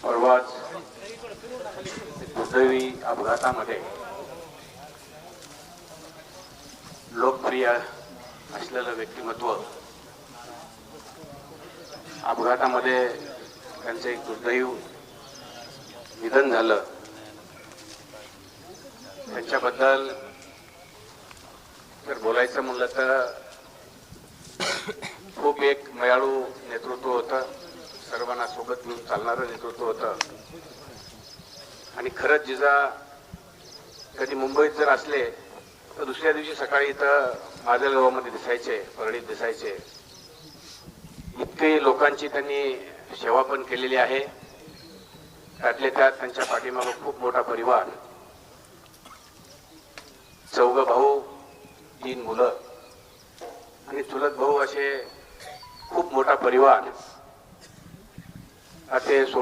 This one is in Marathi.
परवाच दुर्दैवी अपघातामध्ये लोकप्रिय असलेलं व्यक्तिमत्व अपघातामध्ये त्यांचं एक दुर्दैव निधन झालं। त्यांच्याबद्दल जर बोलायचं म्हणलं तर खूप एक मयाळू नेतृत्व होतं, सर्वांना सोबत घेऊन चालणारं नेतृत्व होतं। आणि खरंच जिजा कधी मुंबईत जर असले तर दुसऱ्या दिवशी सकाळी इथं माजलगावमध्ये दिसायचे, परळीत दिसायचे। इतके लोकांची त्यांनी सेवा पण केलेली आहे। त्यातले त्यात त्यांच्या पाठीमागे खूप मोठा परिवार, 4 भाऊ 3 मुलं आणि चुलत भाऊ असे खूप मोठा परिवार ते सोडून